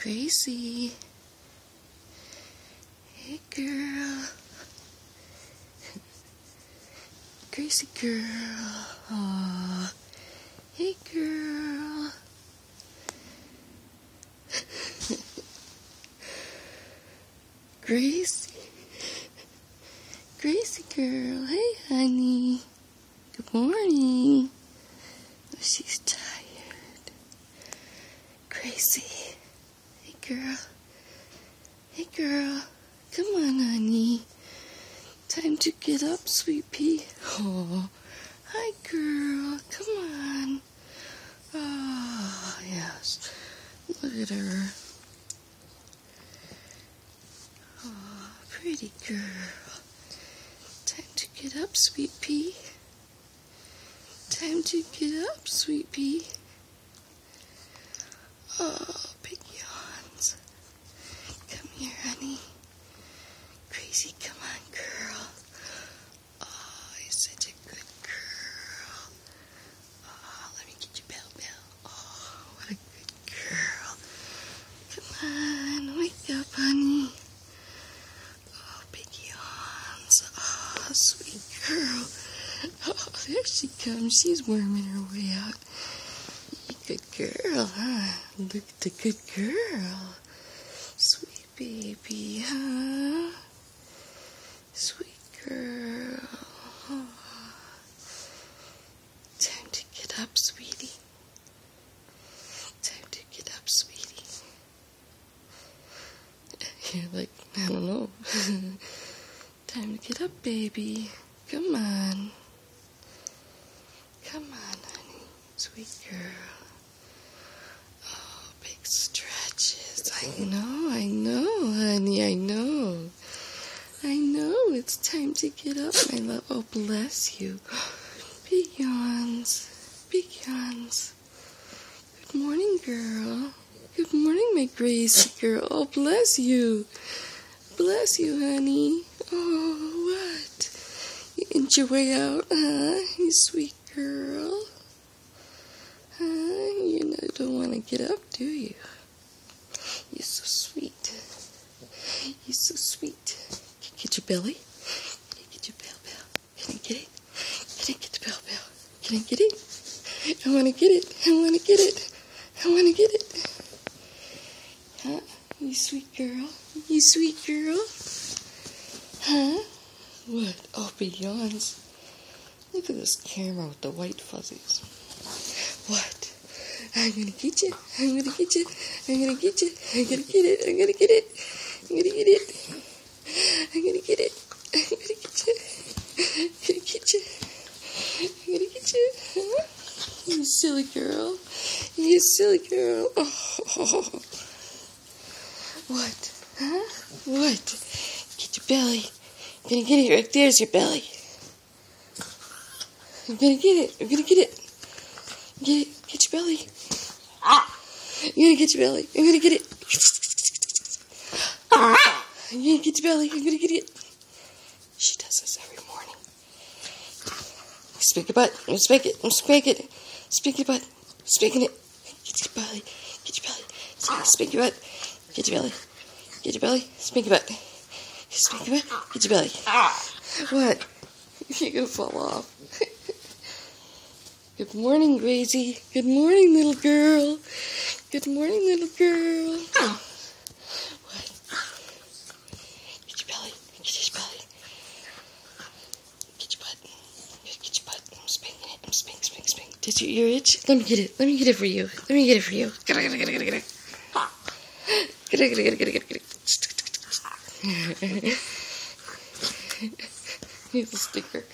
Gracie. Hey, girl. Gracie girl. Aw. Hey, girl. Gracie. Gracie girl. Hey, honey. Good morning. Oh, she's tired. Gracie. Hey, girl. Hey, girl. Come on, honey. Time to get up, sweet pea. Oh, hi, girl. Come on. Oh, yes. Look at her. Oh, pretty girl. Time to get up, sweet pea. Time to get up, sweet pea. Oh, big yawns. Come here, honey. Gracie, come on, girl. Oh, you're such a good girl. Oh, let me get your bell. Oh, what a good girl. Come on, wake up, honey. Oh, big yawns. Oh, sweet girl. Oh, there she comes. She's worming her way out. Good girl, huh? Look at the good girl. Sweet baby, huh? Sweet girl. Oh. Time to get up, sweetie. Time to get up, sweetie. You're like, I don't know. Time to get up, baby. Come on. Come on, honey. Sweet girl. Oh, big stretches. I know, honey. I know. It's time to get up, my love. Oh, bless you. Big yawns. Big yawns. Good morning, girl. Good morning, my Gracie girl. Oh, bless you. Bless you, honey. Oh, what? You inch your way out, huh? You sweet girl. Huh? You don't want to get up, do you? You're so sweet. You're so sweet. Get your belly. Get your bell. Can I get it? Can I get the bell? Can I get it? I want to get it. I want to get it. I want to get it. Huh? You sweet girl. You sweet girl. Huh? What? Oh, big yawns. Look at this camera with the white fuzzies. What? I'm gonna get you. I'm gonna get you. I'm gonna get you. I'm gonna get it. I'm gonna get it. I'm gonna get it. I'm gonna get it. I'm gonna get you. I'm gonna get you. I'm gonna get you. Huh? You silly girl. You silly girl. Oh. What? Huh? What? Get your belly. I'm gonna get it. Right there's your belly. I'm gonna get it. I'm gonna get it. Get it. Get your belly. I'm gonna get your belly. I'm gonna get it. I'm gonna get your belly. I'm gonna get it. She does this every morning. Spank your butt. I'm gonna spank it. I'm gonna spank it. Spank your butt. Spanking it. Get your belly. Get your belly. Spank your butt. Get your belly. Get your belly. Spank your butt. Spank your butt. Get your belly. What? You're gonna fall off. Good morning, Gracie. Good morning, little girl. Good morning, little girl. What? Get your belly. Get your belly. Get your butt. Get your butt. I'm spanking it. I'm spanking. Did your ear itch? Let me get it. Let me get it for you. Let me get it for you. Get it. Here's a sticker.